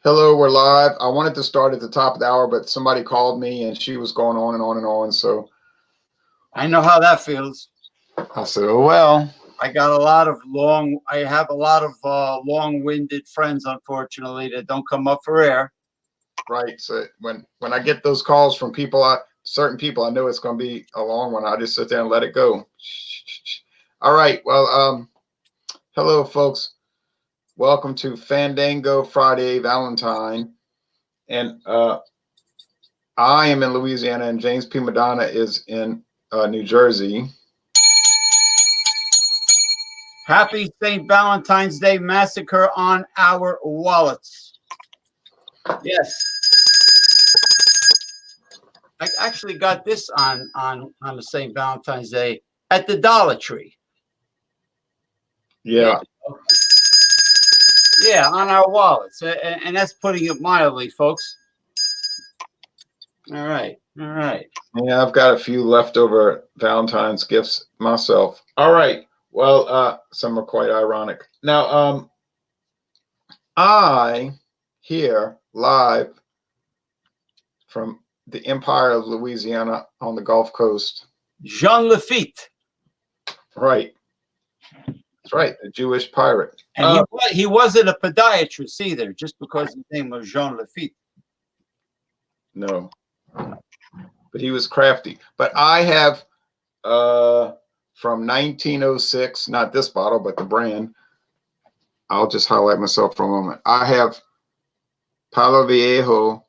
Hello, we're live. I wanted to start at the top of the hour, but somebody called me and she was going on and on and on. So I know how that feels. I said, oh, well. I have a lot of long-winded friends, unfortunately, that don't come up for air. Right. So when I get those calls from certain people, I know it's going to be a long one. I just sit there and let it go. All right. Well, hello, folks. Welcome to Fandango Friday Valentine. And I am in Louisiana, and James P. Madonna is in New Jersey. Happy St. Valentine's Day massacre on our wallets. Yes. I actually got this on the St. Valentine's Day at the Dollar Tree. Yeah. Yeah, on our wallets. And that's putting it mildly, folks. All right. All right. Yeah, I've got a few leftover Valentine's gifts myself. All right. Well, some are quite ironic. Now, I here live from the Empire of Louisiana on the Gulf Coast. Jean Lafitte. Right. That's right. A Jewish pirate. And he wasn't a podiatrist either, just because his name was Jean Lafitte. No. But he was crafty. But I have from 1906, not this bottle, but the brand. I'll just highlight myself for a moment. I have Palo Viejo,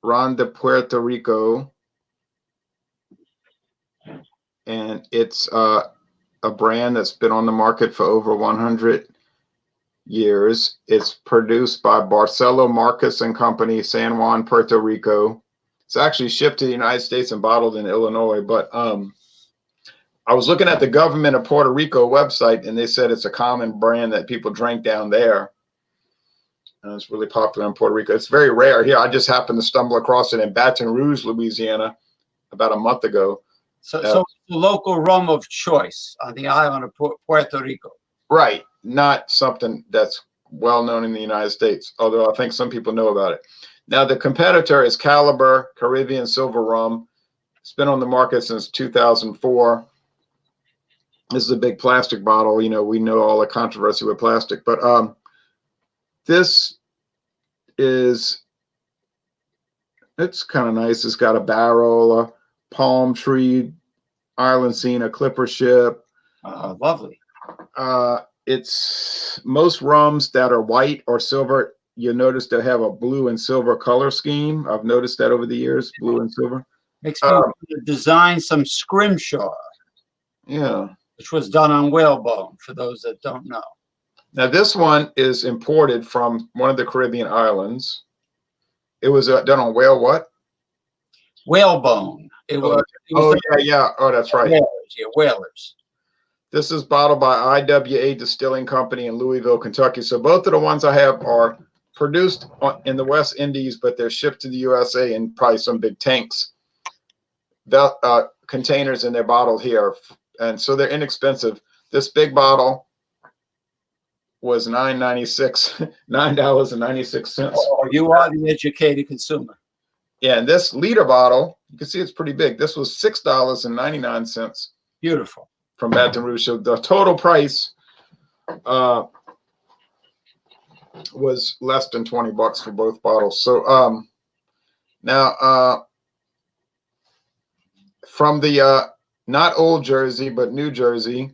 Ron de Puerto Rico. And it's a brand that's been on the market for over 100 years. It's produced by Barcelo Marcus and Company, San Juan, Puerto Rico. It's actually shipped to the United States and bottled in Illinois. But I was looking at the government of Puerto Rico website, and they said it's a common brand that people drink down there. And it's really popular in Puerto Rico. It's very rare here. I just happened to stumble across it in Baton Rouge, Louisiana, about a month ago. So it's the local rum of choice on the island of Puerto Rico. Right. Not something that's well known in the United States, although I think some people know about it. Now, the competitor is Caliber Caribbean Silver Rum. It's been on the market since 2004. This is a big plastic bottle. You know, we know all the controversy with plastic, but this is, it's kind of nice. It's got a barrel, a palm tree, island scene, a clipper ship. Lovely. It's most rums that are white or silver. You notice they have a blue and silver color scheme. I've noticed that over the years, blue and silver. Makes me want to design some scrimshaw. Yeah. Which was done on whalebone, for those that don't know. Now, this one is imported from one of the Caribbean islands. It was done on what? Whalebone. Yeah. Oh, that's right. Whalers. This is bottled by IWA Distilling Company in Louisville, Kentucky. So both of the ones I have are produced in the West Indies, but they're shipped to the USA in probably some big tanks, containers, and they're bottled here. And so they're inexpensive. This big bottle was $9.96. Oh, you are the educated consumer. Yeah, and this liter bottle, you can see it's pretty big. This was $6.99. Beautiful. From Baton Rouge. So the total price was less than $20 for both bottles. So now from the not Old Jersey, but New Jersey,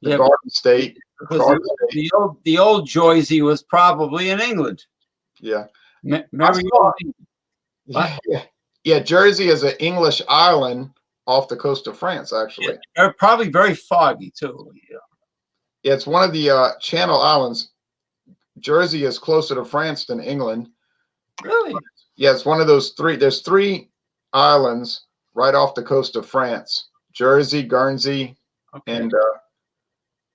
the Garden State. Because the old Jersey was probably in England. Yeah. Yeah, Jersey is an English island off the coast of France, actually. They're probably very foggy too. Yeah, it's one of the Channel Islands. Jersey is closer to France than England. Really? Yeah, it's one of those three. There's three islands right off the coast of France: Jersey, Guernsey, and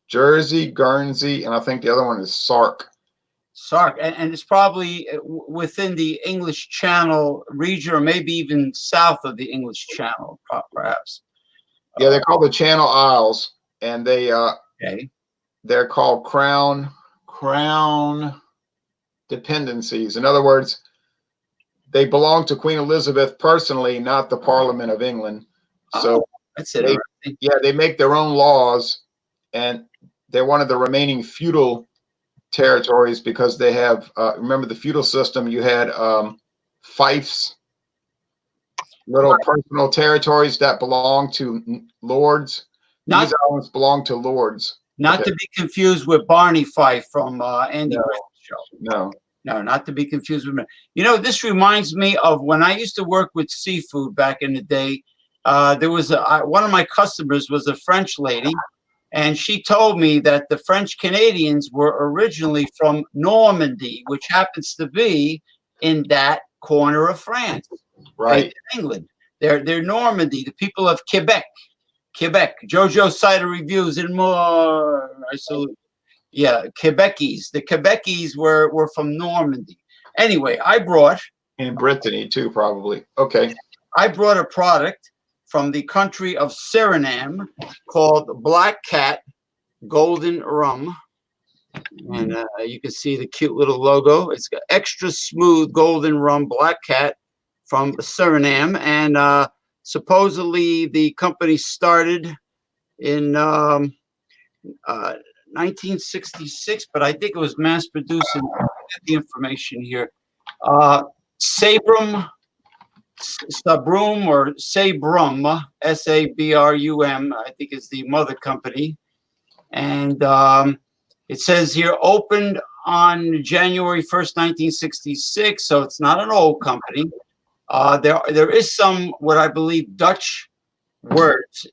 Jersey, Guernsey, and I think the other one is Sark. Sark, and it's probably within the English Channel region, or maybe even south of the English Channel, perhaps. Yeah, they're called the Channel Isles, and they're called Crown crown dependencies. In other words, they belong to Queen Elizabeth personally, not the Parliament of England. So that's interesting. they make their own laws, and they're one of the remaining feudal territories because they have, remember the feudal system, you had fiefs, little personal territories that belong to lords. These islands belong to lords. Not to be confused with Barney Fife from Andy Griffith's show. No. No, not to be confused with. You know, this reminds me of when I used to work with seafood back in the day. There was one of my customers was a French lady, and she told me that the French Canadians were originally from Normandy, which happens to be in that corner of France, right? England. They're Normandy, the people of Quebec. JoJo Cider Reviews and more. I salute. Yeah, Quebecies. The Quebecies were from Normandy. Anyway, I brought in Brittany too, probably. Okay. I brought a product from the country of Suriname called Black Cat Golden Rum. And you can see the cute little logo. It's got extra smooth golden rum Black Cat from Suriname. And supposedly the company started in 1966, but I think it was mass produced. And I get the information here. Sabrum, or Sabrum, Sabrum, I think is the mother company. And it says here opened on January 1st, 1966. So it's not an old company. There is some, what I believe, Dutch words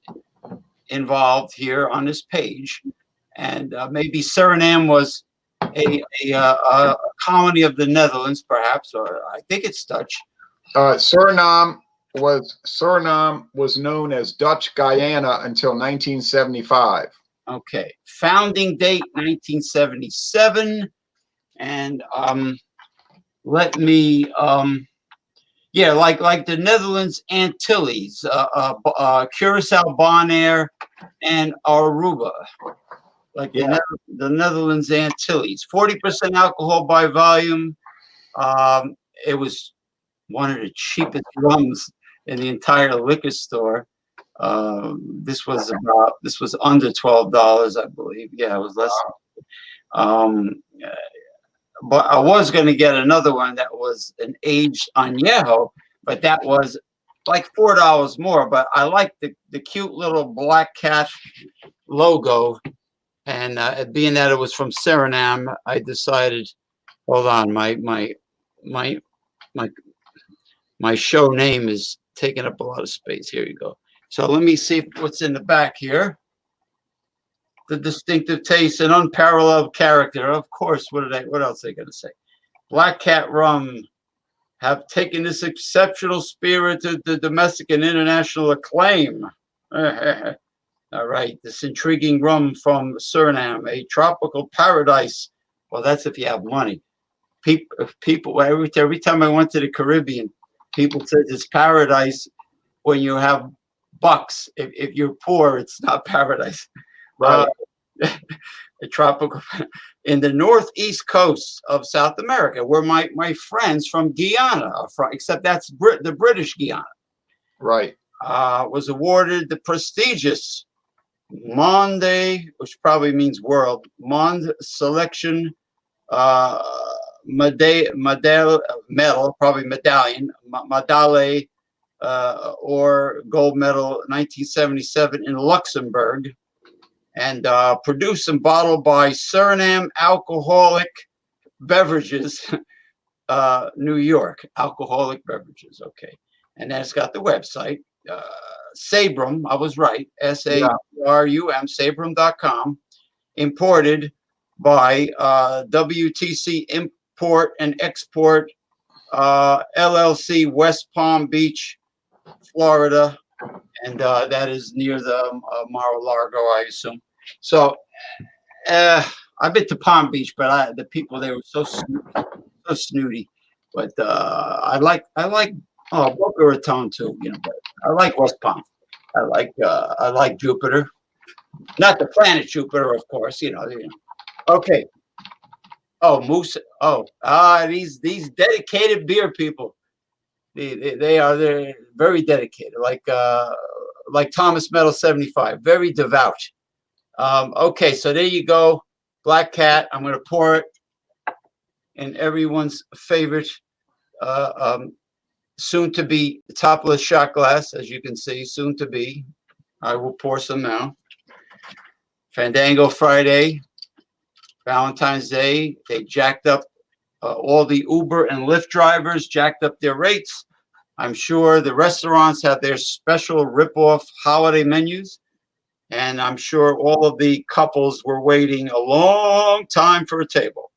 involved here on this page. And maybe Suriname was a colony of the Netherlands, perhaps, or I think it's Dutch. Suriname was known as Dutch Guyana until 1975. Okay, founding date 1977, and let me like the Netherlands Antilles, Curacao, Bonaire, and Aruba. Like the Netherlands Antilles, 40% alcohol by volume. It was one of the cheapest rums in the entire liquor store. This was under $12, I believe. Yeah, it was less. But I was going to get another one that was an aged añejo, but that was like $4 more. But I like the cute little Black Cat logo. And being that it was from Suriname, I decided, hold on, my show name is taking up a lot of space. Here you go. So let me see what's in the back here. The distinctive taste and unparalleled character. Of course, what else are they going to say? Black Cat Rum have taken this exceptional spirit to the domestic and international acclaim. All right, this intriguing rum from Suriname, a tropical paradise. Well, that's if you have money. People every time I went to the Caribbean, people said it's paradise when you have bucks. If you're poor, it's not paradise. Right. A tropical in the northeast coast of South America, where my friends from Guyana are from, except that's the British Guyana. Right. Was awarded the prestigious Monde, which probably means world, Monde Selection medal, probably medallion, Madale or gold medal 1977 in Luxembourg, and produced and bottled by Suriname Alcoholic Beverages, New York, Alcoholic Beverages. Okay. And then it's got the website, Sabrum, I was right, SARUM, Sabrum.com, imported by WTC Import and Export LLC, West Palm Beach, Florida, and that is near the Mar-a-Lago, I assume. So I've been to Palm Beach, but the people there were so snooty. But I like Boca Raton too, but I like West Palm. I like Jupiter, not the planet Jupiter, of course. Okay, Oh, Moose. Oh, these dedicated beer people. They're very dedicated, like Thomas Metal 75, very devout. Okay, so there you go, Black Cat. I'm going to pour it in everyone's favorite, uh, um, soon to be topless shot glass, as you can see, soon to be. I will pour some now. Fandango Friday, Valentine's Day. They jacked up all the Uber and Lyft drivers, jacked up their rates. I'm sure the restaurants have their special rip-off holiday menus. And I'm sure all of the couples were waiting a long time for a table.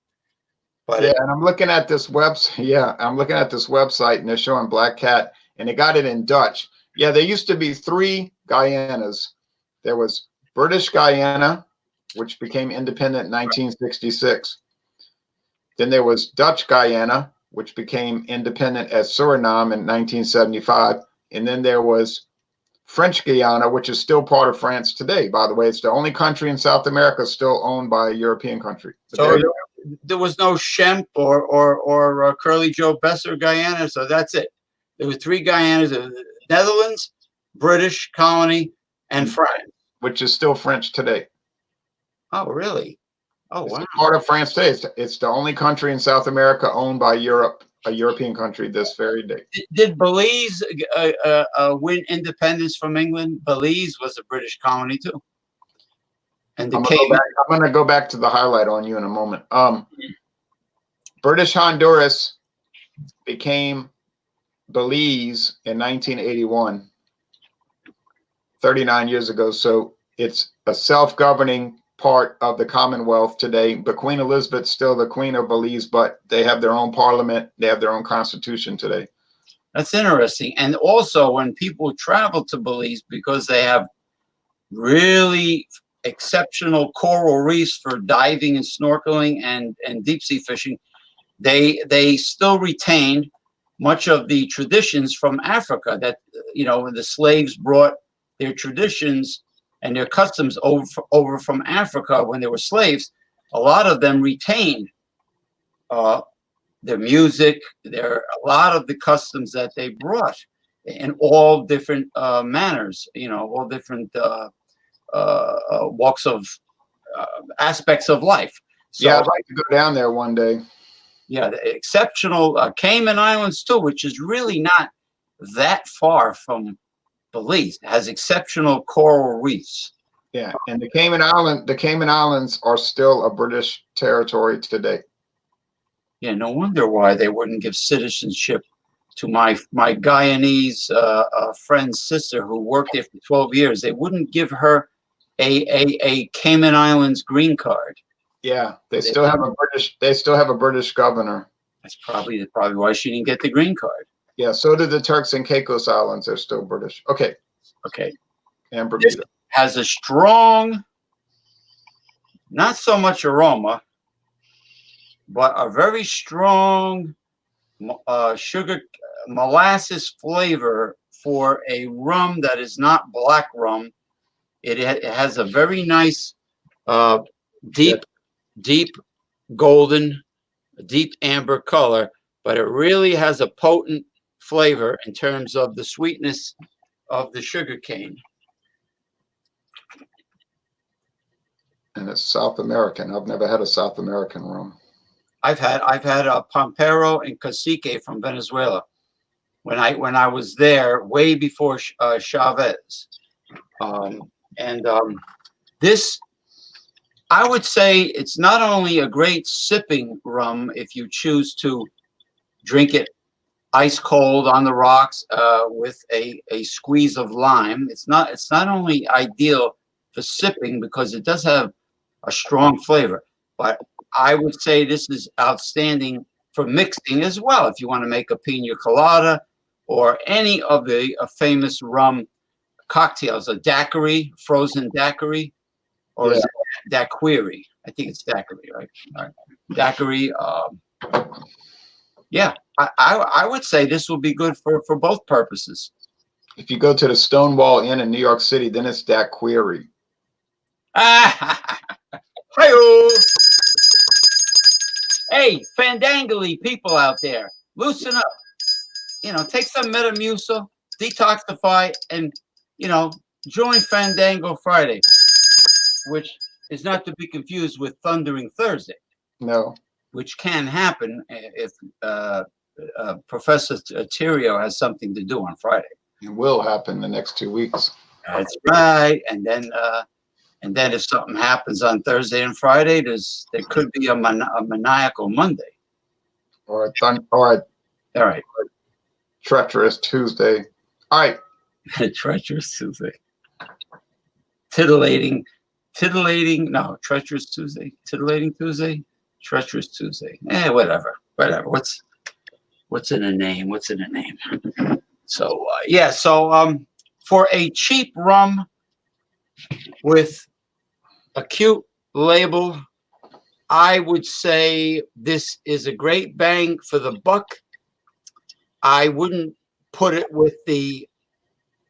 But yeah, and I'm looking at this website. Yeah, I'm looking at this website, and they're showing Black Cat, and they got it in Dutch. Yeah, there used to be 3 Guyanas. There was British Guyana, which became independent in 1966. Then there was Dutch Guyana, which became independent as Suriname in 1975. And then there was French Guiana, which is still part of France today, by the way. It's the only country in South America still owned by a European country. So there was no Shemp or Curly Joe Besser Guyana, so that's it. There were 3 Guyanas: Netherlands, British colony, and France, which is still French today. Oh, really? Oh, wow. It's part of France today. It's the only country in South America owned by Europe, a European country, this very day. Did Belize win independence from England? Belize was a British colony too. And I'm going to go back to the highlight on you in a moment. British Honduras became Belize in 1981, 39 years ago. So it's a self-governing part of the Commonwealth today. But Queen Elizabeth's still the Queen of Belize, but they have their own parliament. They have their own constitution today. That's interesting. And also when people travel to Belize, because they have really exceptional coral reefs for diving and snorkeling and deep sea fishing, they still retain much of the traditions from Africa that, when the slaves brought their traditions and their customs over from Africa when they were slaves. A lot of them retained their music, a lot of the customs that they brought in all different manners, all different walks of aspects of life. So, yeah, I'd like to go down there one day. Yeah, the exceptional Cayman Islands too, which is really not that far from Belize. It has exceptional coral reefs. Yeah, and the Cayman Islands are still a British territory today. Yeah, no wonder why they wouldn't give citizenship to my Guyanese friend's sister who worked there for 12 years. They wouldn't give her a Cayman Islands green card. Yeah, they still have a British governor. That's probably why she didn't get the green card. Yeah, so did the Turks and Caicos Islands. They're still British. Okay. And Bermuda. This has a strong, not so much aroma, but a very strong sugar molasses flavor for a rum that is not black rum. It has a very nice deep golden, deep amber color, but it really has a potent flavor in terms of the sweetness of the sugar cane. And it's South American. I've never had a South American rum. I've had a Pampero and Cacique from Venezuela when I was there way before Chavez, this, I would say, it's not only a great sipping rum if you choose to drink it ice cold on the rocks with a squeeze of lime. It's not only ideal for sipping because it does have a strong flavor, but I would say this is outstanding for mixing as well. If you want to make a pina colada or any of the famous rum cocktails, a daiquiri, frozen daiquiri, or is it daiquiri? I think it's daiquiri, right? All right. Daiquiri. Yeah, I would say this will be good for both purposes. If you go to the Stonewall Inn in New York City, then it's daiquiri. Hi-yo. gangly people out there, loosen up. You know, take some Metamucil, detoxify, and, you know, join Fandango Friday, which is not to be confused with Thundering Thursday. No. Which can happen if Professor Tirio has something to do on Friday. It will happen the next 2 weeks. That's right. And then if something happens on Thursday and Friday, there could be a maniacal Monday. Or a All right. treacherous Tuesday. All right. Treacherous Tuesday. Titillating. No, treacherous Tuesday. Titillating Tuesday. Treacherous Tuesday. Whatever. What's in a name? So yeah. So for a cheap rum with a cute label, I would say this is a great bang for the buck. I wouldn't put it with the,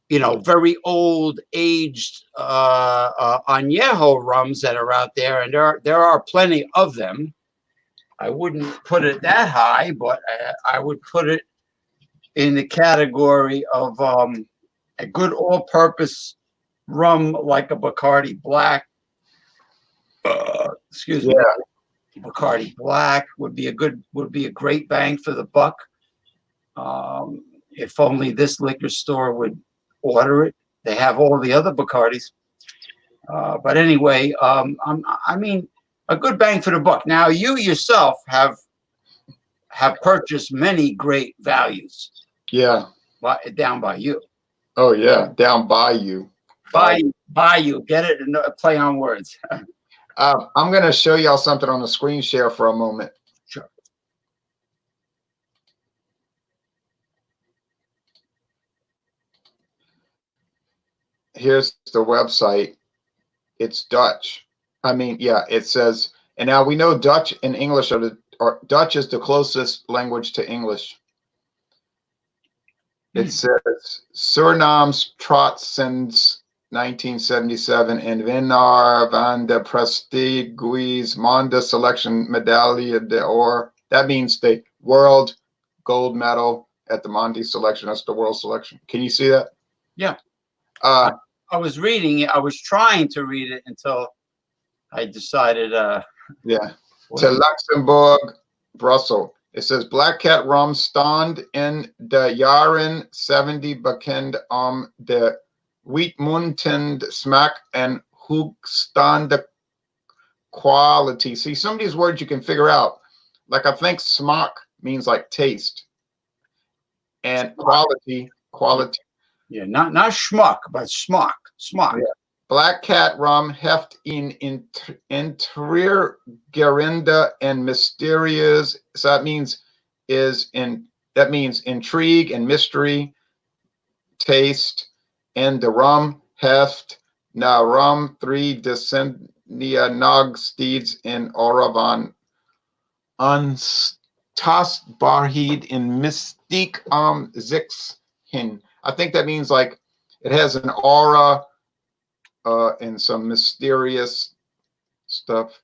you know, very old aged añejo rums that are out there, and there are plenty of them. I wouldn't put it that high, but I would put it in the category of a good all-purpose rum like a Bacardi Black. Excuse me. Bacardi Black would be a great bang for the buck. If only this liquor store would order it. They have all the other Bacardis. But anyway, I mean, a good bang for the buck. Now, you yourself have purchased many great values. Yeah. Down by you. Oh yeah, down by you. By you. Get it? And play on words. I'm going to show y'all something on the screen share for a moment. Sure. Here's the website. It's Dutch. I mean, yeah, it says, and now we know Dutch and English or Dutch is the closest language to English. It says Surnaams trot since 1977 and winnaar van de prestigious Monde selection medaille d'or. That means the world gold medal at the Monde selection. That's the world selection. Can you see that? Yeah. I was reading it. I was trying to read it until I decided. Yeah. To Luxembourg, Brussels. It says Black Cat rum stand in de jaren 70 bekend de uitmuntend smaak en hoogstaande quality. See, some of these words you can figure out. Like I think smaak means like taste, and quality. Yeah, not schmuck, but smock. Yeah. Black Cat rum heft in interior gerinda and mysterious. So that means intrigue and mystery, taste, and the rum heft na rum 3 decennia nog steeds in Oravan untastbarheid in mystique zix hin. I think that means like it has an aura and some mysterious stuff.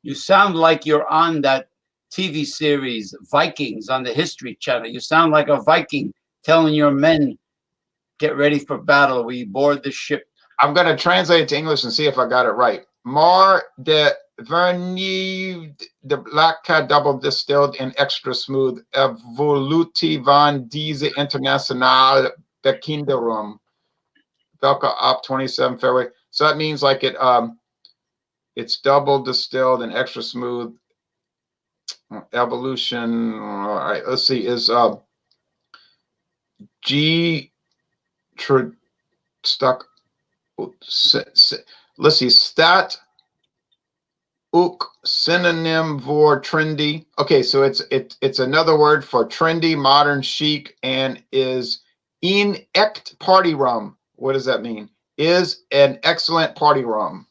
You sound like you're on that TV series Vikings on the History Channel. You sound like a Viking telling your men, get ready for battle. We board the ship. I'm going to translate it to English and see if I got it right. Mar de Vernieuwd, the Black Cat double distilled and extra smooth, evolutie van deze internationale bekende rum. Velka up 27 February. So that means like it's double distilled and extra smooth. Evolution. All right, let's see. Is G stuck. Let's see. Stat ook synonym for trendy. Okay, so it's another word for trendy, modern, chic, and is in echt party rum. What does that mean? Is an excellent party rum.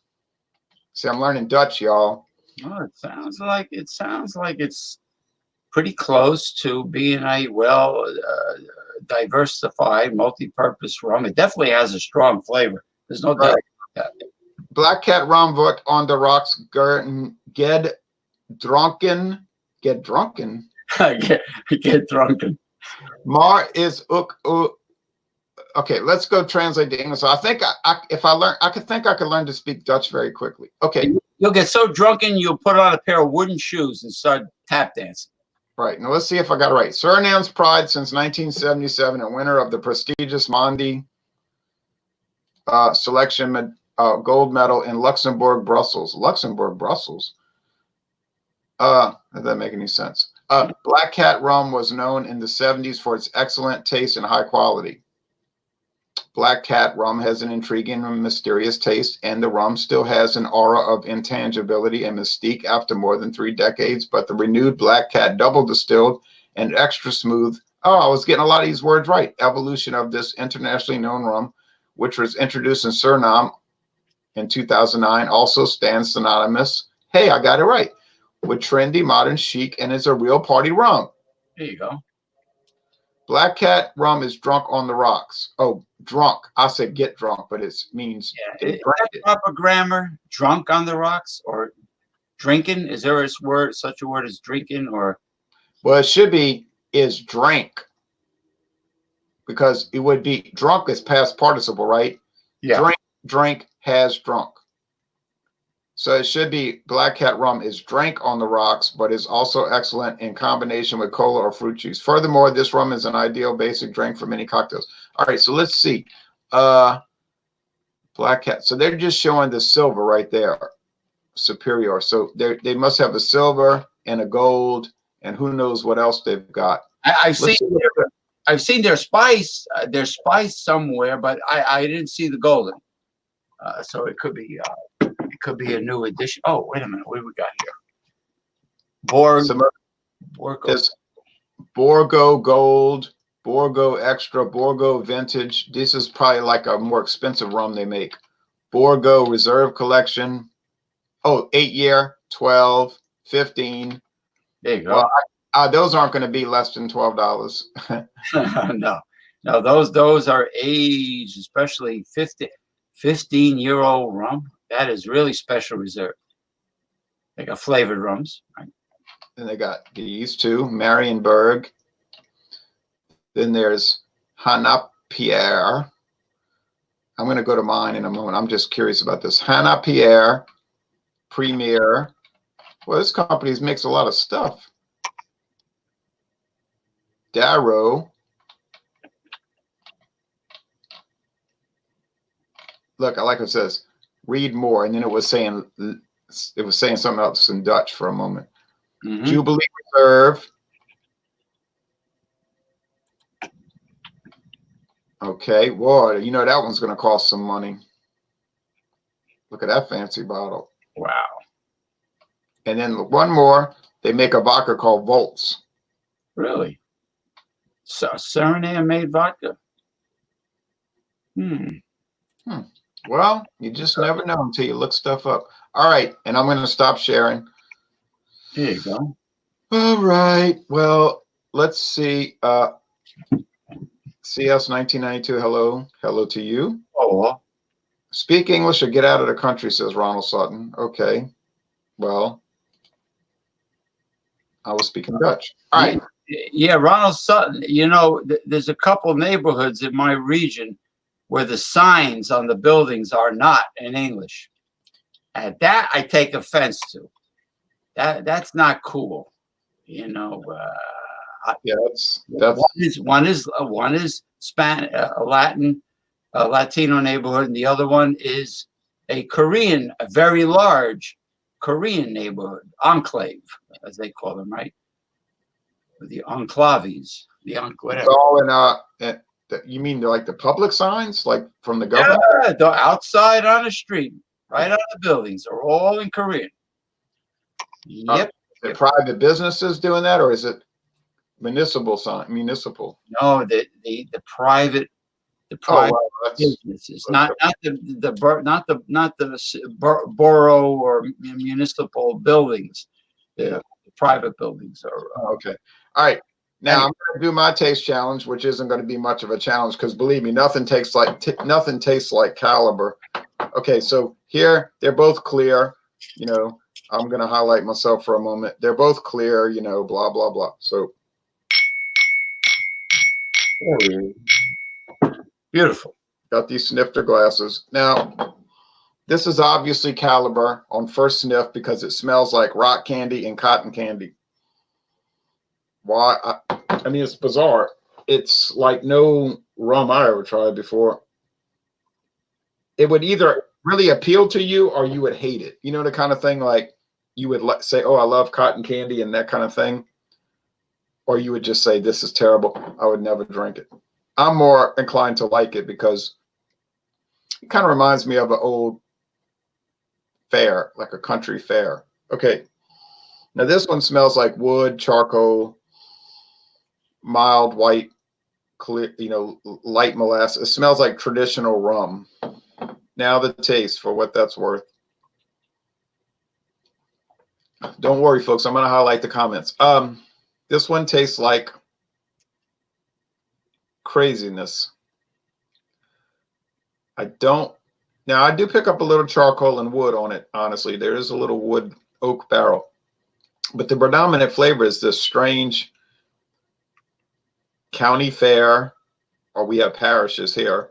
See, I'm learning Dutch, y'all. Oh, it sounds like it's pretty close to being a well diversified, multi-purpose rum. It definitely has a strong flavor. There's no doubt about that. Black Cat rum wordt on the rocks ged dronken Get drunken. Get drunken. Mar is okay, let's go translate to English. So I think if I learn, I could learn to speak Dutch very quickly. Okay. You'll get so drunken you'll put on a pair of wooden shoes and start tap dancing. Right. Now let's see if I got it right. Suriname's pride since 1977 and winner of the prestigious Mondi selection gold medal in Luxembourg, Brussels. Luxembourg, Brussels. Does that make any sense? Black Cat rum was known in the 70s for its excellent taste and high quality. Black Cat rum has an intriguing and mysterious taste, and the rum still has an aura of intangibility and mystique after more than 3 decades. But the renewed Black Cat double distilled and extra smooth, I was getting a lot of these words right, evolution of this internationally known rum, which was introduced in Suriname in 2009, also stands synonymous, hey, I got it right, with trendy, modern, chic, and is a real party rum. There you go. Black Cat rum is drunk on the rocks. Oh, drunk. I said get drunk, but it means is that proper grammar? Drunk on the rocks or drinking? Is there such a word as drinking or? Well, it should be is drank, because it would be drunk is past participle, right? Yeah. Drink has drunk. So it should be Black Cat rum is drank on the rocks, but is also excellent in combination with cola or fruit juice. Furthermore, this rum is an ideal basic drink for many cocktails. All right, so let's see. Black Cat. So they're just showing the silver right there, superior. So they must have a silver and a gold, and who knows what else they've got. I've seen their spice somewhere, but I didn't see the golden. So it could be a new edition. Oh, wait a minute. What do we got here? Borgo Gold, Borgo Extra, Borgo Vintage. This is probably like a more expensive rum they make. Borgo Reserve Collection. Oh, 8-year, 12, 15. There you go. Well, those aren't going to be less than $12. No, those are aged, especially 15-year-old rum. That is really special reserve. They got flavored rums, right? And they got these two, Marienburg. Then there's Hana Pierre. I'm going to go to mine in a moment. I'm just curious about this. Hana Pierre, Premier. Well, this company makes a lot of stuff. Darrow. Look, I like what it says. Read more, and then it was saying something else in Dutch for a moment. Mm-hmm. Jubilee Reserve. Okay, whoa, you know that one's going to cost some money. Look at that fancy bottle. Wow. And then one more, they make a vodka called Volts. Really? So Suriname made vodka? Well, you just never know until you look stuff up. All right, and I'm going to stop sharing. There you go. All right, well, let's see. CS 1992, hello to you. Oh. Speak English or get out of the country, says Ronald Sutton. Okay, well, I was speaking Dutch. All right. Yeah, Ronald Sutton, you know, there's a couple neighborhoods in my region where the signs on the buildings are not in English. And that I take offense to. That's not cool. You know, yeah, one is Latino neighborhood, and the other one is a very large Korean neighborhood, enclave, as they call them, right? The enclaves, whatever. It's all in you mean like the public signs, like from the government? Yeah, the outside on the street, right on the buildings, are all in Korean. Yep. The private businesses doing that, or is it municipal sign? Municipal? No, the private businesses, not the borough or municipal buildings. The private buildings are okay. All right. Now I'm going to do my taste challenge, which isn't going to be much of a challenge because believe me, nothing tastes like Caliber. Okay, so here they're both clear. you know, I'm going to highlight myself for a moment. They're both clear, you know, blah, blah, blah. So Beautiful. got these snifter glasses. Now, this is obviously Caliber on first sniff because it smells like rock candy and cotton candy. Why? I mean, it's bizarre. It's like no rum I ever tried before. It would either really appeal to you or you would hate it. You know, the kind of thing like you would say, oh, I love cotton candy and that kind of thing. Or you would just say, this is terrible. I would never drink it. I'm more inclined to like it because it kind of reminds me of an old fair, like a country fair. Okay. Now this one smells like wood, charcoal, mild white, clear, you know, light molasses. It smells like traditional rum. Now the taste, for what that's worth. Don't worry, folks. I'm going to highlight the comments. This one tastes like craziness. I do pick up a little charcoal and wood on it, honestly. There is a little wood oak barrel. But the predominant flavor is this strange county fair, or we have parishes here,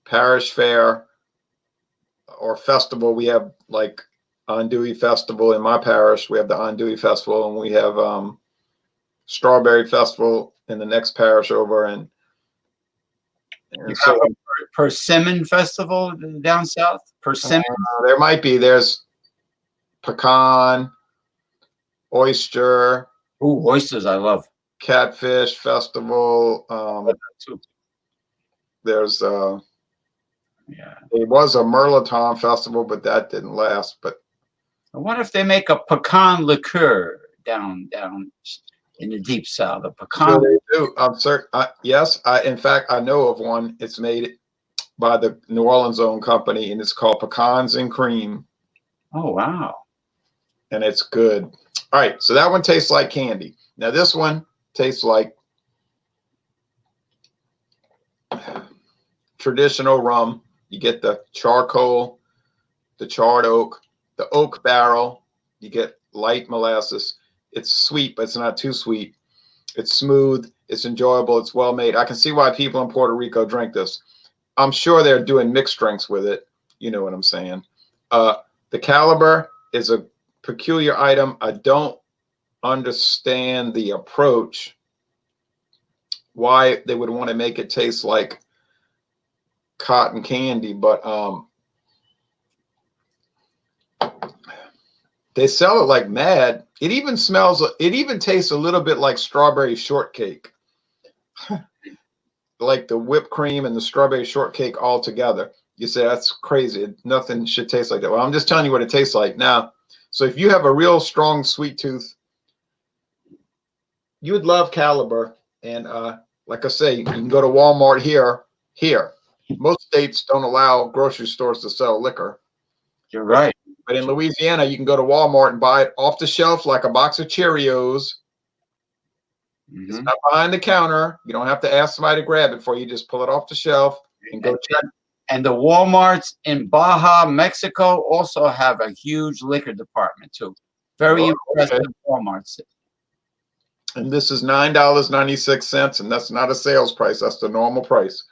parish fair or festival. We have like Andouille Festival in my parish. We have the Andouille Festival, and we have Strawberry Festival in the next parish over. And so Persimmon Festival down south. Persimmon. There might be. There's pecan, oyster. Ooh, oysters I love. Catfish Festival. There's it was a Merloton Festival, but that didn't last. But I wonder if they make a pecan liqueur down in the deep south. A pecan. Sure they do. I'm certain. Yes, in fact, I know of one. It's made by the New Orleans owned company, and it's called Pecans and Cream. Oh wow! And it's good. All right, so that one tastes like candy. Now this one tastes like traditional rum. You get the charcoal, the charred oak, the oak barrel. You get light molasses. It's sweet, but it's not too sweet. It's smooth. It's enjoyable. It's well made. I can see why people in Puerto Rico drink this. I'm sure they're doing mixed drinks with it. You know what I'm saying? The Caliber is a peculiar item. I don't understand the approach, why they would want to make it taste like cotton candy, but they sell it like mad. It even tastes a little bit like strawberry shortcake. Like the whipped cream and the strawberry shortcake all together. You say that's crazy. Nothing should taste like that. Well, I'm just telling you what it tastes like now. So if you have a real strong sweet tooth, you would love Caliber. And like I say, you can go to Walmart here. Most states don't allow grocery stores to sell liquor. You're right. But in Louisiana, you can go to Walmart and buy it off the shelf like a box of Cheerios. Mm-hmm. It's not behind the counter. You don't have to ask somebody to grab it for you. Just pull it off the shelf and go check. And the Walmarts in Baja, Mexico also have a huge liquor department too. Very impressive Walmarts. And this is $9.96, and that's not a sales price. That's the normal price.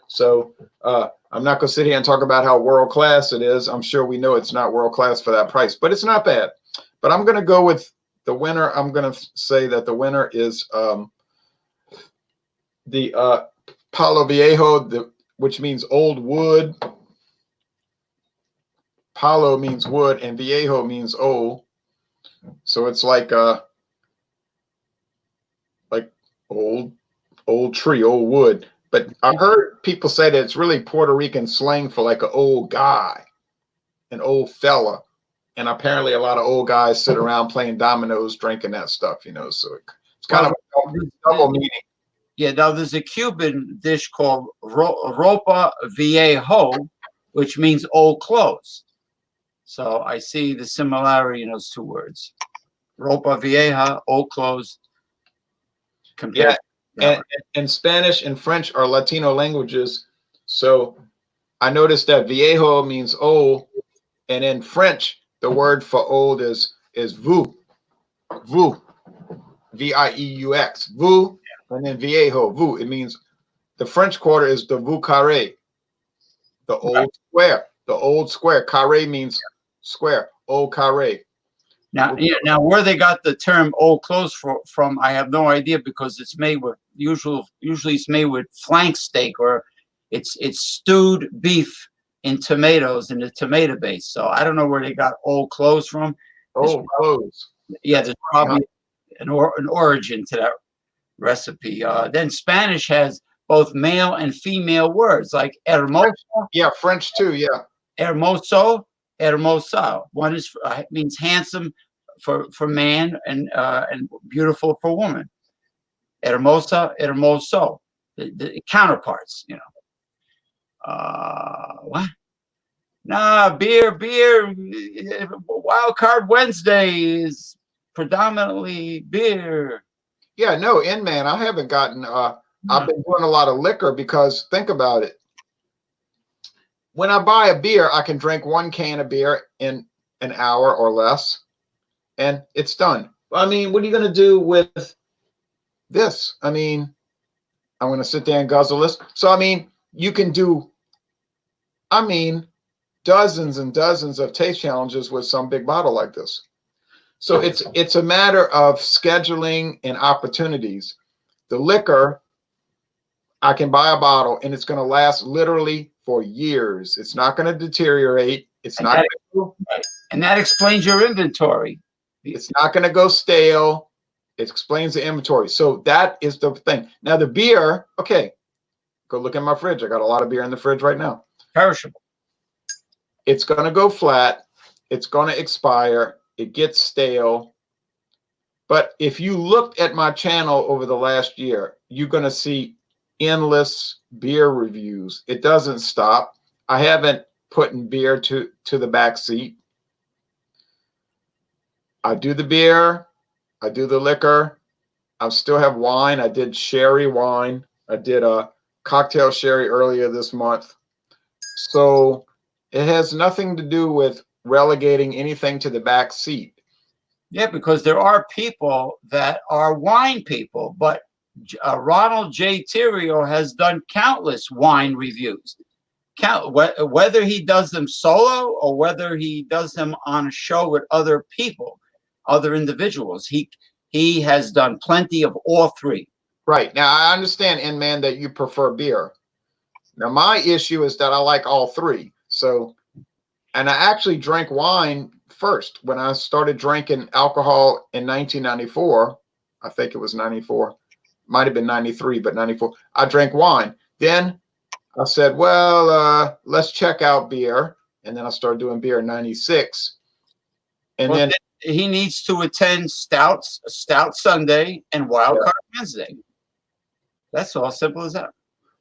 So I'm not going to sit here and talk about how world class it is. I'm sure we know it's not world class for that price, but it's not bad. But I'm going to go with the winner. I'm going to say that the winner is the Palo Viejo, which means old wood. Palo means wood, and Viejo means old. So it's like old tree, old wood. But I heard people say that it's really Puerto Rican slang for like an old guy, an old fella. And apparently a lot of old guys sit around playing dominoes, drinking that stuff, you know. So it's kind of a double meaning. Yeah, now there's a Cuban dish called ropa viejo, which means old clothes. So I see the similarity in those two words. Ropa vieja, old clothes. Yeah, and Spanish and French are Latino languages. So I noticed that viejo means old, and in French, The word for old is vieux, vieux, Vieux, vieux, and then viejo, vieux. It means the French Quarter is the vieux carré, the Right. old square. The old square. Carré means square. Old carré. Now, now where they got the term "old clothes" from, I have no idea, because it's made with usually it's made with flank steak, or it's stewed beef in tomatoes in the tomato base. So I don't know where they got "old clothes" from. Old clothes. Yeah, there's probably an origin to that recipe. Then Spanish has both male and female words, like hermoso. Yeah, French too. Yeah. Hermoso, hermosa. One is means handsome for man, and beautiful for woman. Hermosa, hermoso. The counterparts, you know. What? Nah, beer. Wild Card Wednesday is predominantly beer. Yeah, no, man, I haven't gotten I've been doing a lot of liquor because think about it. When I buy a beer, I can drink one can of beer in an hour or less, and it's done. I mean, what are you going to do with this? I mean, I'm going to sit there and guzzle this. So, I mean, you can do, dozens and dozens of taste challenges with some big bottle like this. So it's a matter of scheduling and opportunities. The liquor, I can buy a bottle and it's going to last literally for years. It's not going to deteriorate. It's not. And that explains your inventory. It's not going to go stale. It explains the inventory. So that is the thing. Now the beer, okay, go look in my fridge. I got a lot of beer in the fridge right now. Perishable. It's going to go flat. It's going to expire. It gets stale. But if you looked at my channel over the last year, you're going to see endless beer reviews. It doesn't stop. I haven't put in beer to the back seat. I do the beer. I do the liquor. I still have wine. I did sherry wine. I did a cocktail sherry earlier this month. So it has nothing to do with relegating anything to the back seat. Yeah, because there are people that are wine people, but Ronald J. Theriot has done countless wine reviews. Whether he does them solo or whether he does them on a show with other people, other individuals, he has done plenty of all three. Right. Now, I understand, man, that you prefer beer. Now, my issue is that I like all three. So, and I actually drank wine first. When I started drinking alcohol in 1994, I think it was 94, might have been 93, but 94, I drank wine. Then I said, well, let's check out beer. And then I started doing beer in 96. And then he needs to attend Stout Sunday and Wild Card Wednesday. That's all, simple as that.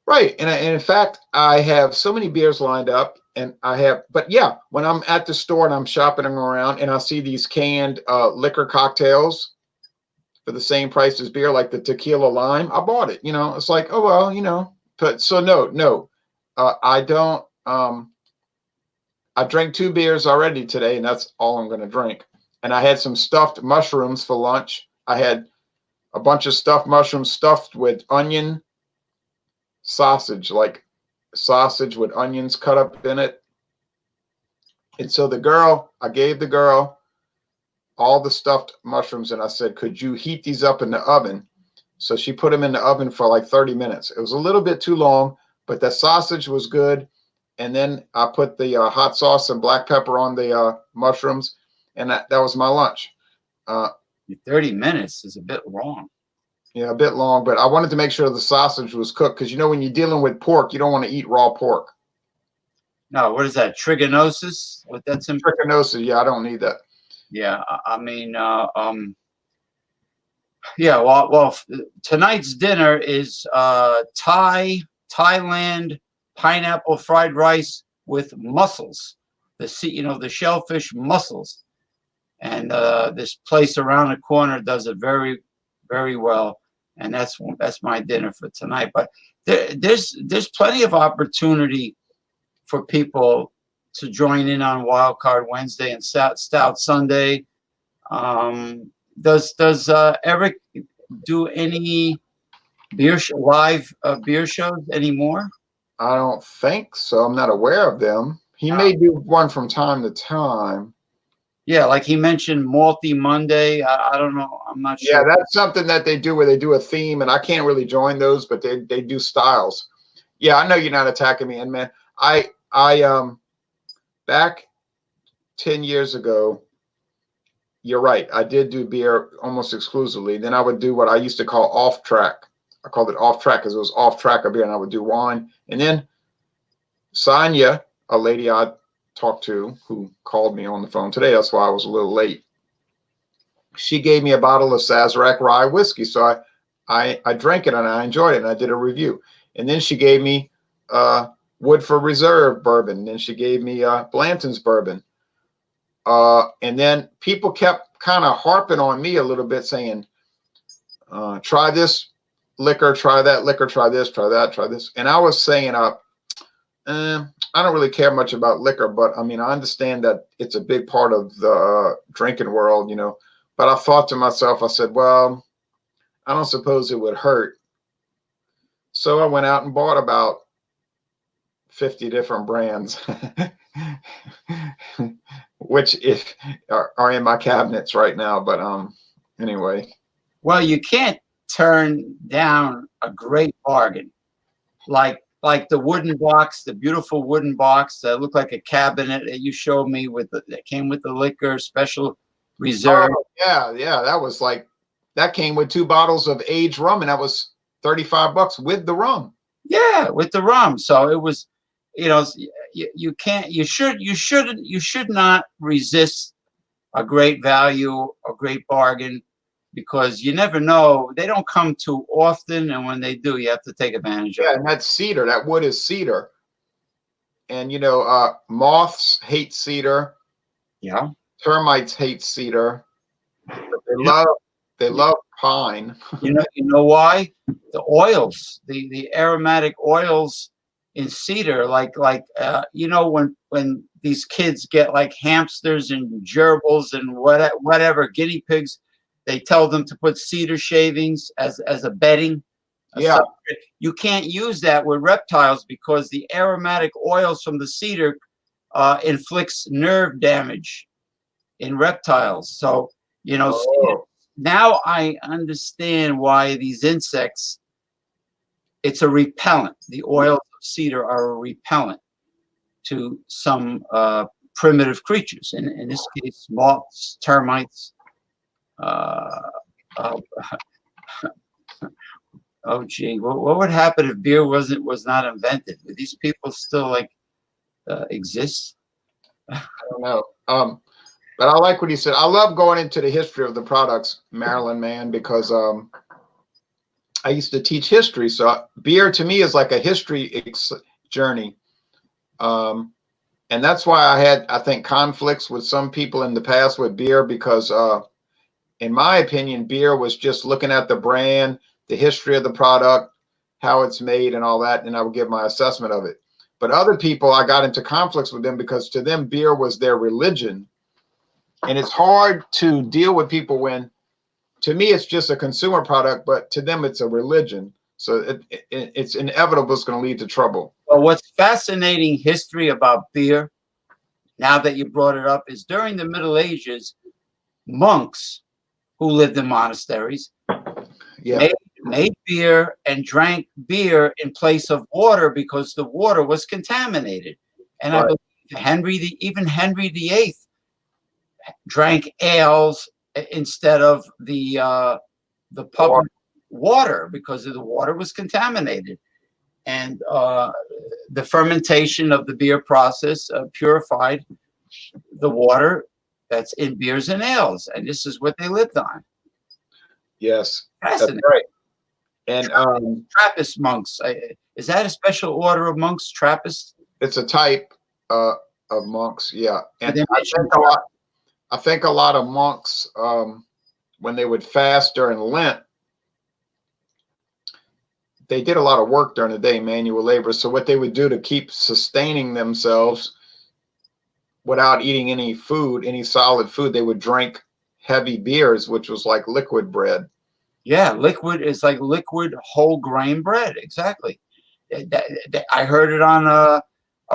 Right. And in fact, I have so many beers lined up, and but yeah, when I'm at the store and I'm shopping around and I see these canned liquor cocktails for the same price as beer, like the tequila lime, I bought it. You know, it's like, oh, well, you know, but so no, I don't, I drank 2 beers already today, and that's all I'm going to drink. And I had some stuffed mushrooms for lunch. I had a bunch of stuffed mushrooms stuffed with onion sausage, like sausage with onions cut up in it. And so I gave the girl all the stuffed mushrooms, and I said, could you heat these up in the oven? So she put them in the oven for like 30 minutes. It was a little bit too long, but the sausage was good. And then I put the hot sauce and black pepper on the mushrooms, and that was my lunch. 30 minutes is a bit long. Yeah, a bit long, but I wanted to make sure the sausage was cooked, because, you know, when you're dealing with pork, you don't want to eat raw pork. No, what is that? Trichinosis? What that's in? Trichinosis, yeah, I don't need that. Yeah, I mean, yeah. Well, tonight's dinner is Thailand pineapple fried rice with mussels. The shellfish mussels, and this place around the corner does it very, very well. And that's my dinner for tonight. But there's plenty of opportunity for people to join in on Wild Card Wednesday and Stout Sunday. Does Eric do any live beer shows anymore? I don't think so. I'm not aware of them. He may do one from time to time. Yeah, like he mentioned Malty Monday. I don't know. I'm not Yeah, sure. that's something that they do where they do a theme, and I can't really join those, but they do styles. Yeah, I know you're not attacking me, and man, I back 10 years ago, you're right. I did do beer almost exclusively. Then I would do what I used to call off track. I called it off track because it was off track of beer, and I would do wine. And then Sonia, a lady I talked to who called me on the phone today, that's why I was a little late. She gave me a bottle of Sazerac rye whiskey. So I drank it and I enjoyed it and I did a review. And then she gave me Woodford Reserve bourbon. And then she gave me Blanton's bourbon. And then people kept kind of harping on me a little bit saying, try this liquor, try that liquor, try this, try that, try this. And I was saying, I don't really care much about liquor, but I mean, I understand that it's a big part of the drinking world, you know. But I thought to myself, I said, well, I don't suppose it would hurt. So I went out and bought about 50 different brands, which are in my cabinets right now. But anyway. Well, you can't turn down a great bargain, like the wooden box, the beautiful wooden box that looked like a cabinet that you showed me that came with the liquor special reserve. Oh, yeah, that came with 2 bottles of aged rum, and that was $35 with the rum. Yeah, with the rum. So it was, you know, you should not resist a great value, a great bargain, because you never know. They don't come too often, and when they do, you have to take advantage of it. Yeah, and that's cedar. That wood is cedar. And you know, moths hate cedar. Yeah. Termites hate cedar. But they love pine. You know why? The oils, the aromatic oils in cedar, you know, when these kids get like hamsters and gerbils and whatever guinea pigs, they tell them to put cedar shavings as a bedding. Yeah. You can't use that with reptiles because the aromatic oils from the cedar inflicts nerve damage in reptiles. So, you know, now I understand why these insects, it's a repellent. The oils of cedar are a repellent to some primitive creatures. In this case, moths, termites. Oh, gee, what would happen if beer was not invented? Would these people still exist? I don't know. But I like what he said. I love going into the history of the products, Maryland man, because I used to teach history. So beer to me is like a history journey. And that's why I think, conflicts with some people in the past with beer, because in my opinion, beer was just looking at the brand, the history of the product, how it's made and all that, and I would give my assessment of it. But other people, I got into conflicts with them because to them, beer was their religion. And it's hard to deal with people when, to me, it's just a consumer product, but to them, it's a religion. So it's inevitable it's going to lead to trouble. Well, what's fascinating history about beer, now that you brought it up, is during the Middle Ages, monks who lived in monasteries made beer and drank beer in place of water because the water was contaminated. And I believe even Henry VIII drank ales instead of the public water because the water was contaminated. And the fermentation of the beer process purified the water that's in beers and ales. And this is what they lived on. Yes, that's right. And Trappist monks, is that a special order of monks, Trappist? It's a type of monks, yeah. And I think a lot of monks, when they would fast during Lent, they did a lot of work during the day, manual labor. So what they would do to keep sustaining themselves, without eating any food, any solid food, they would drink heavy beers, which was like liquid bread. Yeah, liquid is like liquid whole grain bread. Exactly. I heard it on a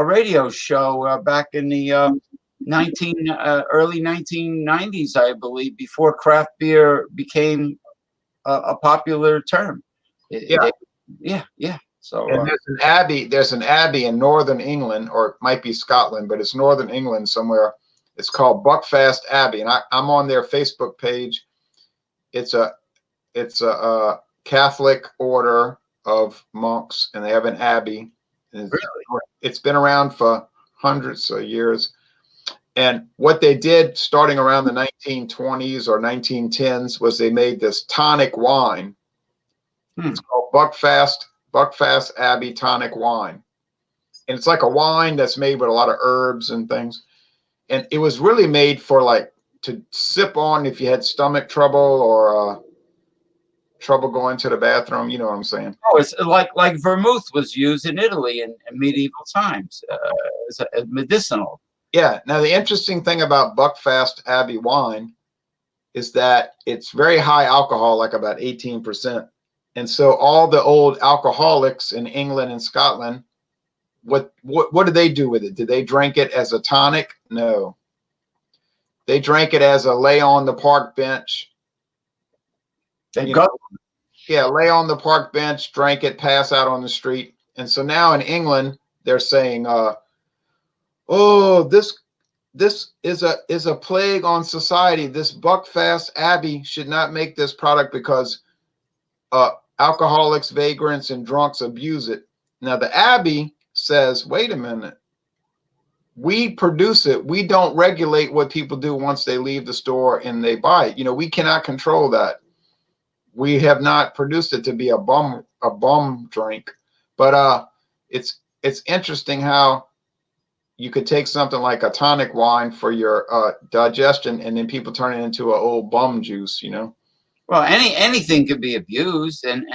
radio show back in the early 1990s, I believe, before craft beer became a popular term. Yeah. Yeah, yeah. So And there's an abbey in northern England, or it might be Scotland, but it's northern England somewhere. It's called Buckfast Abbey, and I'm on their Facebook page. It's a Catholic order of monks, and they have an abbey. And it's been around for hundreds of years. And what they did starting around the 1920s or 1910s was they made this tonic wine. It's called Buckfast Abbey Tonic Wine. And it's like a wine that's made with a lot of herbs and things. And it was really made for like to sip on if you had stomach trouble or trouble going to the bathroom. You know what I'm saying? Oh, it's like vermouth was used in Italy in medieval times as a medicinal. Yeah. Now, the interesting thing about Buckfast Abbey wine is that it's very high alcohol, like about 18%. And so all the old alcoholics in England and Scotland, what did they do with it? Did they drink it as a tonic? No. They drank it as a lay on the park bench. Lay on the park bench, drank it, pass out on the street. And so now in England, they're saying, oh, this is a plague on society. This Buckfast Abbey should not make this product because alcoholics, vagrants, and drunks abuse it. Now the Abbey says, wait a minute. We produce it. We don't regulate what people do once they leave the store and they buy it. You know, we cannot control that. We have not produced it to be a bum drink. But it's interesting how you could take something like a tonic wine for your digestion, and then people turn it into an old bum juice, you know. Well, anything could be abused, and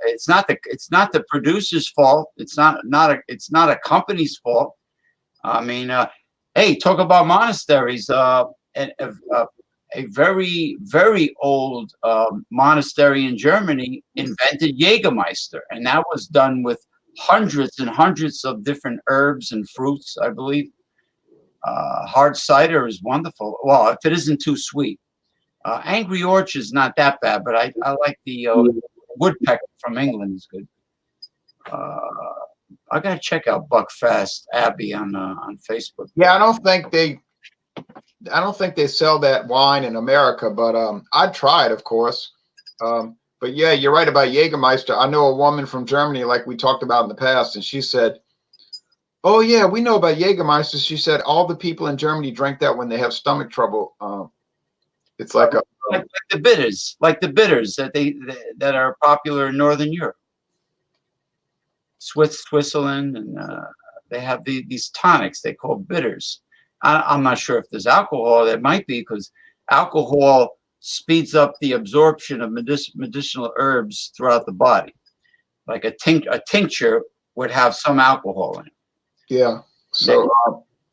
it's not the producer's fault. It's not a company's fault. I mean, hey, talk about monasteries. A very, very old monastery in Germany invented Jägermeister, and that was done with hundreds and hundreds of different herbs and fruits, I believe. Hard cider is wonderful. Well, if it isn't too sweet. Angry Orchard is not that bad, but I like the Woodpecker from England is good. I gotta check out Buckfast Abbey on Facebook. Yeah, I don't think they sell that wine in America, but I'd try it, of course. But yeah, you're right about Jägermeister. I know a woman from Germany, like we talked about in the past, and she said, "Oh yeah, we know about Jägermeister." She said all the people in Germany drink that when they have stomach trouble. It's like the bitters, that are popular in Northern Europe, Switzerland, and they have these tonics they call bitters. I'm not sure if there's alcohol. There might be, because alcohol speeds up the absorption of medicinal herbs throughout the body. Like a tincture would have some alcohol in it. Yeah. So,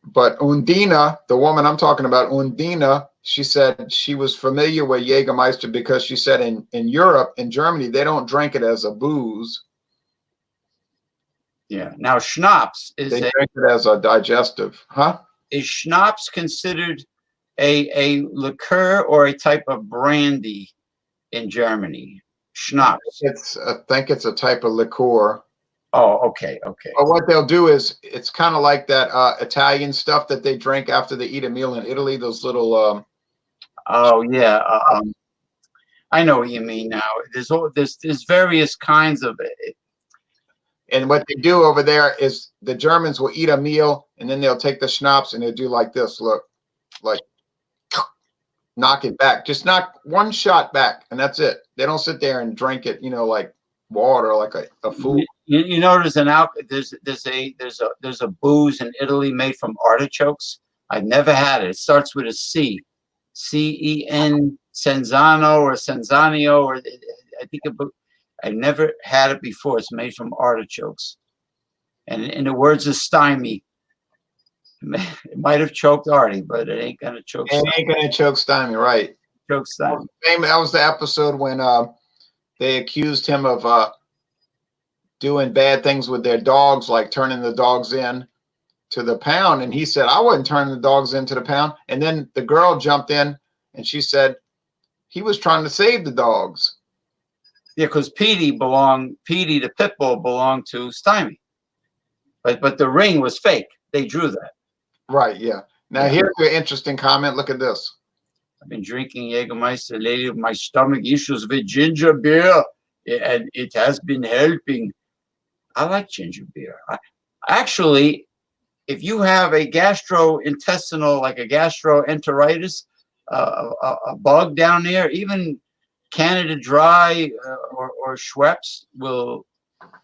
but Undina, the woman I'm talking about, Undina, she said she was familiar with Jägermeister because she said in Europe, in Germany, they don't drink it as a booze. Yeah. Now schnapps they drink it as a digestive, huh? Is schnapps considered a liqueur or a type of brandy in Germany? Schnapps. I think it's a type of liqueur. Oh, okay, okay. But what they'll do is, it's kind of like that Italian stuff that they drink after they eat a meal in Italy. Those little. Oh yeah, I know what you mean now. There's various kinds of it. And what they do over there is the Germans will eat a meal and then they'll take the schnapps and they'll do like this. Look, like knock it back. Just knock one shot back, and that's it. They don't sit there and drink it, you know, like water, like a food. You know, there's a booze in Italy made from artichokes. I've never had it. It starts with a C, C-E-N, Senzano or Senzanio, or I think I've never had it before. It's made from artichokes, and in the words of Stymie, It might have choked Artie, but it ain't gonna choke. It ain't gonna choke Stymie, right? Choke Stymie. That was the episode when they accused him of doing bad things with their dogs, like turning the dogs in to the pound. And he said, I wasn't turning the dogs into the pound. And then the girl jumped in and she said he was trying to save the dogs. Yeah, because Petey, the pit bull, belonged to Stymie. But the ring was fake. They drew that. Right, yeah. Now, here's an interesting comment. Look at this. I've been drinking Jägermeister lately with my stomach issues with ginger beer, and it has been helping. I like ginger beer. Actually, if you have a gastrointestinal, like a gastroenteritis, a bug down there, even Canada Dry or Schweppes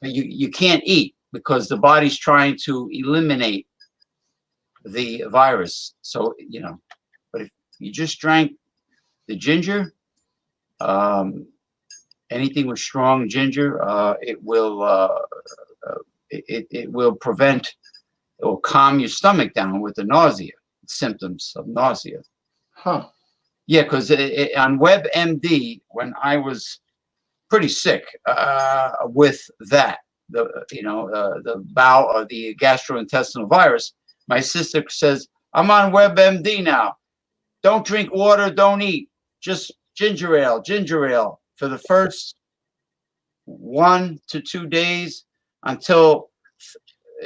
you can't eat because the body's trying to eliminate the virus. So, but if you just drank the ginger, anything with strong ginger, it will prevent or calm your stomach down with the nausea, symptoms of nausea. Huh. Yeah, because on WebMD, when I was pretty sick with that, the bowel or the gastrointestinal virus, my sister says, I'm on WebMD now. Don't drink water, don't eat, just ginger ale for the first 1 to 2 days until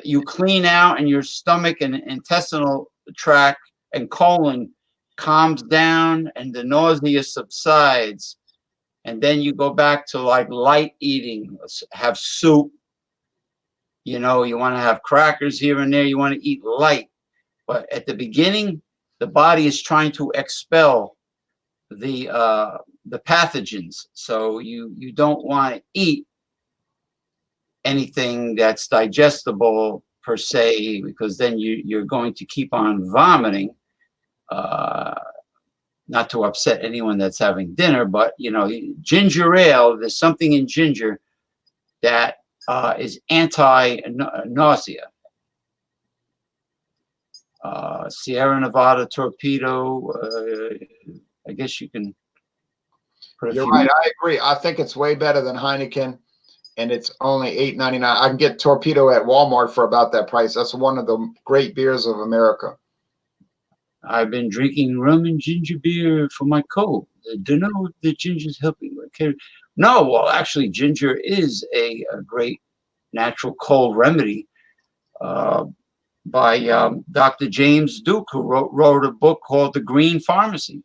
you clean out and your stomach and intestinal tract and colon calms down and the nausea subsides. And then you go back to like light eating, have soup. You want to have crackers here and there. You want to eat light. But at the beginning, the body is trying to expel the pathogens. So you don't want to eat anything that's digestible per se, because then you're going to keep on vomiting. Not to upset anyone that's having dinner, but ginger ale, there's something in ginger that is anti-nausea. Sierra Nevada Torpedo, I guess you can put You're right. I agree. I think it's way better than Heineken, and it's only $8.99. I can get Torpedo at Walmart for about that price. That's one of the great beers of America. I've been drinking rum and ginger beer for my cold. Do you know that ginger's helping? No, well, actually, ginger is a great natural cold remedy by Dr. James Duke, who wrote a book called The Green Pharmacy.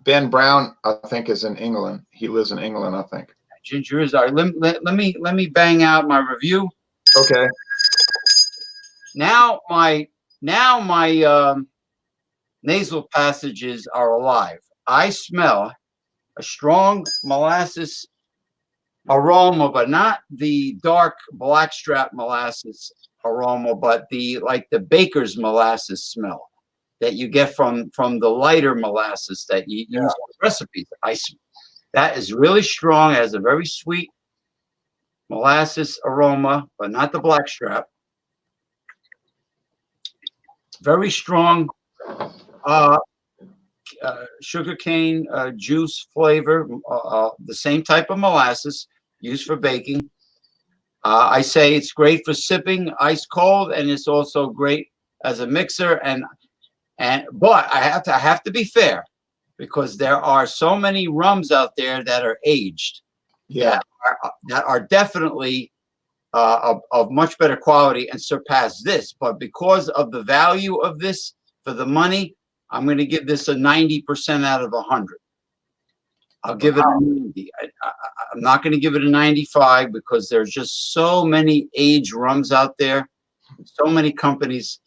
Ben Brown, I think, is in England. He lives in England, I think. Ginger is. All right, let me bang out my review. Okay. Now my nasal passages are alive. I smell a strong molasses aroma, but not the dark blackstrap molasses aroma, but the baker's molasses smell that you get from the lighter molasses that you use for recipes. That is really strong. It has a very sweet molasses aroma, but not the blackstrap. Very strong sugarcane juice flavor, the same type of molasses used for baking. I say it's great for sipping ice cold, and it's also great as a mixer. But I have to be fair, because there are so many rums out there that are aged, that are definitely of much better quality and surpass this. But because of the value of this for the money, I'm going to give this a 90% out of 100. I'll give it a 90. I'm not going to give it a 95 because there's just so many aged rums out there, so many companies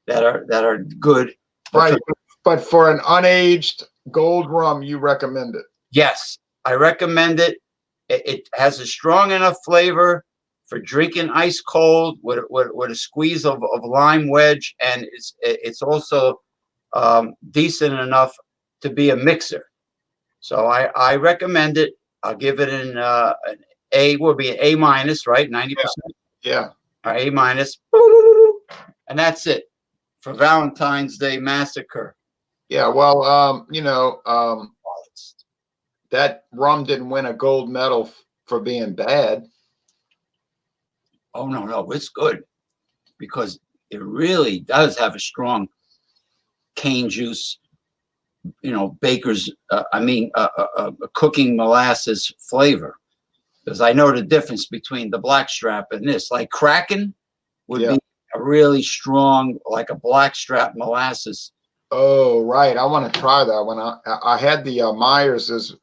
that are good. Right, but for an unaged gold rum, you recommend it? Yes, I recommend it. It has a strong enough flavor for drinking ice cold with a squeeze of lime wedge, and it's also decent enough to be a mixer. So I recommend it. I'll give it an A. Will be an A-, right? 90%. Yeah. Or A-, and that's it. for Valentine's Day massacre. Yeah, well, that rum didn't win a gold medal for being bad. Oh, no, it's good because it really does have a strong cane juice, baker's, cooking molasses flavor. Because I know the difference between the blackstrap and this. Like Kraken would be a really strong, like a blackstrap molasses. Oh, right. I want to try that one. I had the Myers's.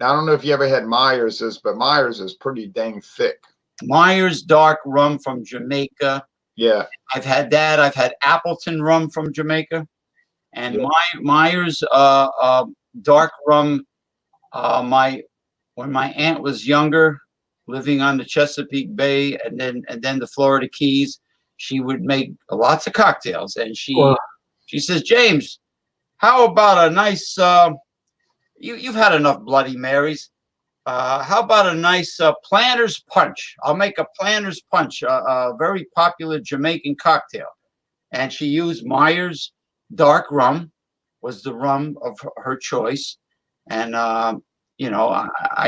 I don't know if you ever had Myers's, but Myers is pretty dang thick. Myers dark rum from Jamaica. Yeah. I've had that. I've had Appleton rum from Jamaica. And Myers dark rum, when my aunt was younger, living on the Chesapeake Bay and then the Florida Keys, she would make lots of cocktails. And she says, James, how about a nice you've had enough Bloody Marys. How about a nice Planter's Punch? I'll make a Planter's Punch, a very popular Jamaican cocktail. And she used Myers dark rum, was the rum of her choice. And, I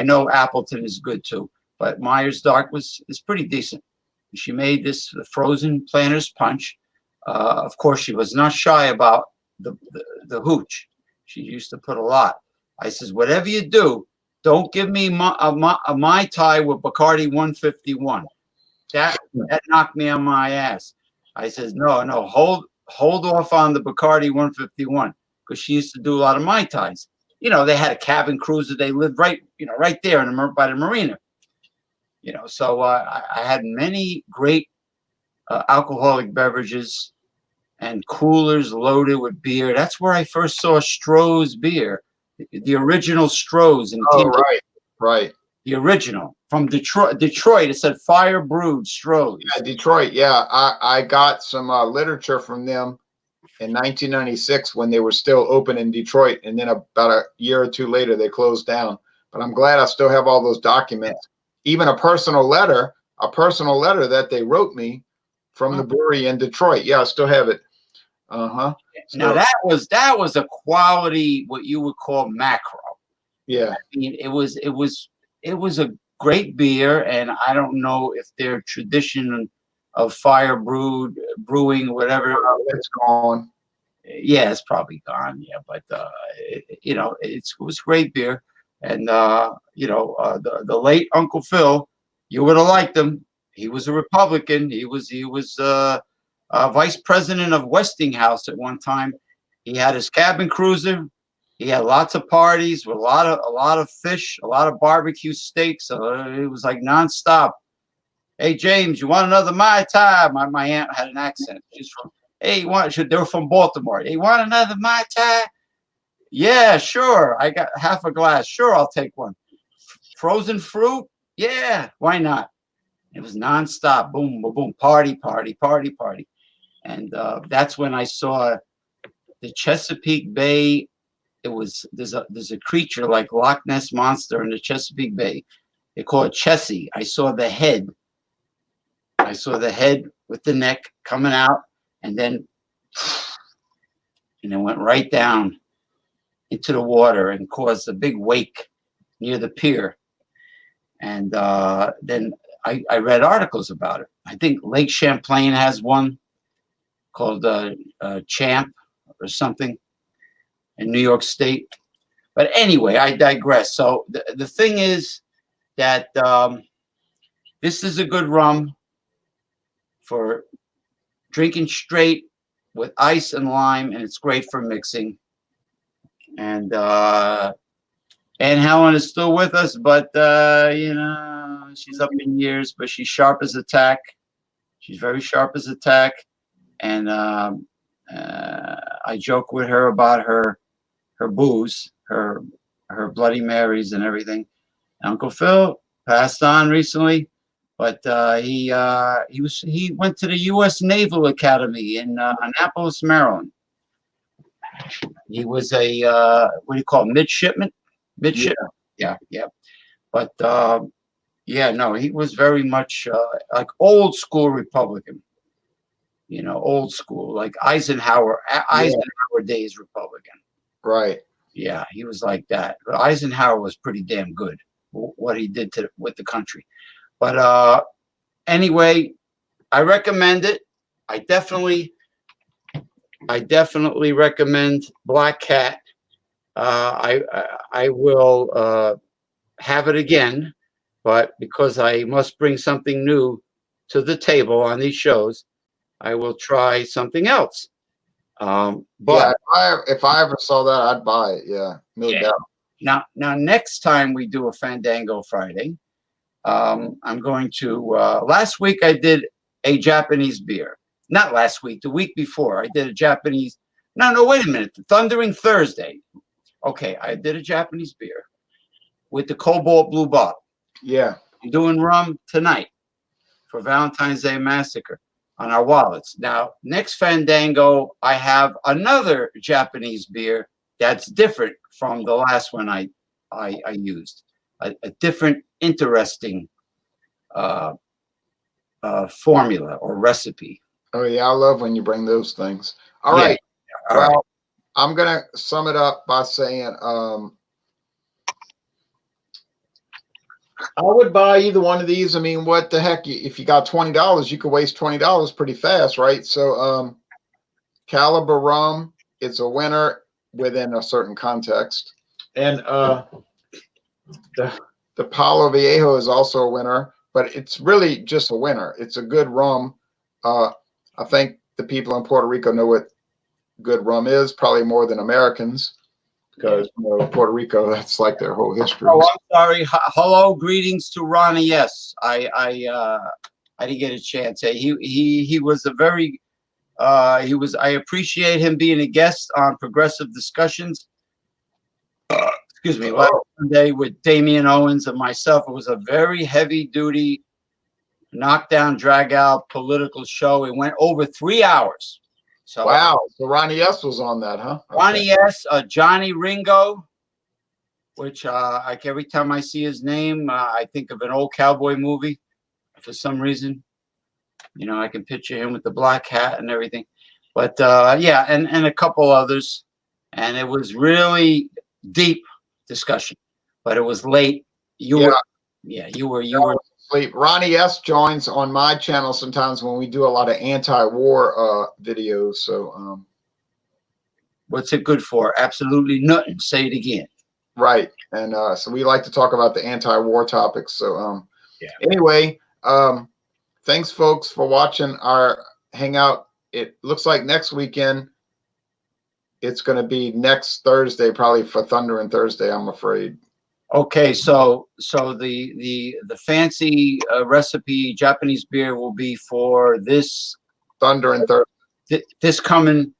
know Appleton is good too, but Myers dark is pretty decent. She made this frozen Planter's Punch. Of course, she was not shy about the hooch. She used to put a lot. I says, whatever you do, don't give me a Mai Tai with Bacardi 151. That knocked me on my ass. I says, no, hold off on the Bacardi 151 because she used to do a lot of Mai Tais. They had a cabin cruiser. They lived right there by the marina. So I had many great alcoholic beverages and coolers loaded with beer. That's where I first saw Stroh's beer, the original Stroh's. Right. The original from Detroit. It said fire brewed Stroh's. Yeah, Detroit. Yeah, I got some literature from them in 1996 when they were still open in Detroit, and then about a year or two later they closed down. But I'm glad I still have all those documents, even a personal letter that they wrote me from the brewery in Detroit. Yeah, I still have it. Now that was a quality, what you would call macro. Yeah, I mean, it was a great beer, and I don't know if their tradition of fire brewing, whatever, it's gone. Yeah, it's probably gone. Yeah, but it was great beer, and the late Uncle Phil, you would have liked him. He was a Republican. He was vice president of Westinghouse at one time. He had his cabin cruiser. He had lots of parties with a lot of fish, a lot of barbecue steaks. It was like nonstop. Hey James, you want another Mai Tai? My aunt had an accent. She's from. Hey, they were from Baltimore. Hey, you want another Mai Tai? Yeah, sure. I got half a glass. Sure, I'll take one. Frozen fruit? Yeah, why not? It was nonstop. Boom, boom, boom. Party, party, party, party. And that's when I saw the Chesapeake Bay. There's a creature like Loch Ness Monster in the Chesapeake Bay. They call it Chessie. I saw the head with the neck coming out, and then went right down into the water and caused a big wake near the pier. And then I read articles about it. I think Lake Champlain has one called Champ or something in New York State. But anyway, I digress. So the thing is that this is a good rum for drinking straight with ice and lime, and it's great for mixing. And Aunt Helen is still with us, but she's up in years, but she's sharp as a tack. She's very sharp as a tack. And I joke with her about her booze, her Bloody Marys and everything. Uncle Phil passed on recently, but he went to the U.S. Naval Academy in Annapolis, Maryland. He was a what do you call it, midshipman? Midshipman. Yeah. But no, he was very much like old school Republican. you know, old school, like Eisenhower days Republican. Right. Yeah, he was like that. But Eisenhower was pretty damn good what he did with the country. But anyway, I recommend it. I definitely recommend Black Cat. I will have it again, but because I must bring something new to the table on these shows, I will try something else. But yeah, if I ever saw that, I'd buy it. Yeah, no doubt. Now, next time we do a Fandango Friday, I'm going to. Last week I did a Japanese beer. Not last week, the week before I did a Japanese. No, wait a minute. The Thundering Thursday. Okay, I did a Japanese beer with the Cobalt Blue bottle. Yeah. I'm doing rum tonight for Valentine's Day Massacre on our wallets. Now, next Fandango, I have another Japanese beer that's different from the last one I used. A different, interesting formula or recipe. Oh yeah, I love when you bring those things. All right. Well, I'm gonna sum it up by saying I would buy either one of these. I mean, what the heck? If you got $20, you could waste $20 pretty fast, right? So Caliber rum, it's a winner within a certain context. And the Palo Viejo is also a winner, but it's really just a winner. It's a good rum. I think the people in Puerto Rico know what good rum is, probably more than Americans, because Puerto Rico, that's like their whole history. Oh, I'm sorry. Hello, greetings to Ronnie. Yes, I didn't get a chance. He was a very I appreciate him being a guest on Progressive Discussions. Excuse me, last Sunday with Damian Owens and myself. It was a very heavy duty, knockdown, drag out political show. It went over 3 hours. So wow. So Ronnie S was on that, huh? Okay. Ronnie S, Johnny Ringo, which every time I see his name, I think of an old cowboy movie for some reason. You know, I can picture him with the black hat and everything. But yeah, and a couple others. And it was really deep discussion, but it was late. You were asleep. Ronnie S joins on my channel sometimes when we do a lot of anti-war videos. So what's it good for? Absolutely nothing. Say it again. Right. And so we like to talk about the anti-war topics. So anyway, thanks folks for watching our hangout. It looks like next weekend it's going to be next Thursday, probably for Thunder and Thursday, I'm afraid. Okay, so the fancy recipe Japanese beer will be for this Thunder and Thursday. This coming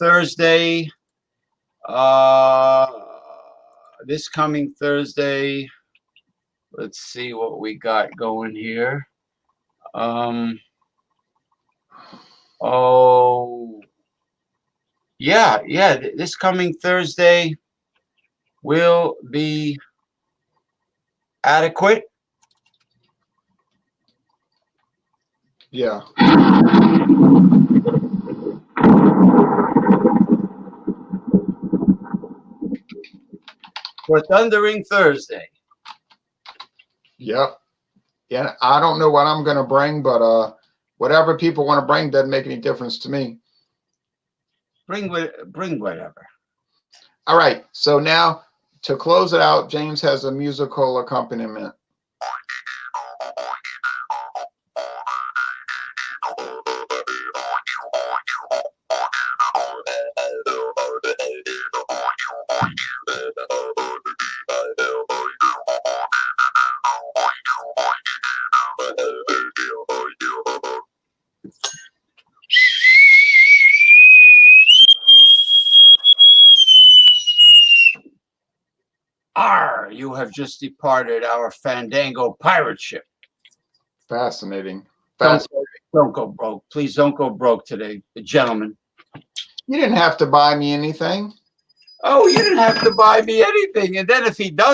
Thursday. This coming Thursday. Let's see what we got going here. Oh, yeah. This coming Thursday will be adequate. Yeah. For Thundering Thursday. Yep. Yeah, I don't know what I'm going to bring, but whatever people want to bring doesn't make any difference to me. Bring whatever. All right. So now to close it out, James has a musical accompaniment. You have just departed our Fandango pirate ship. Fascinating. Don't go broke. Please don't go broke today, gentlemen. You didn't have to buy me anything. Oh, you didn't have to buy me anything. And then if he does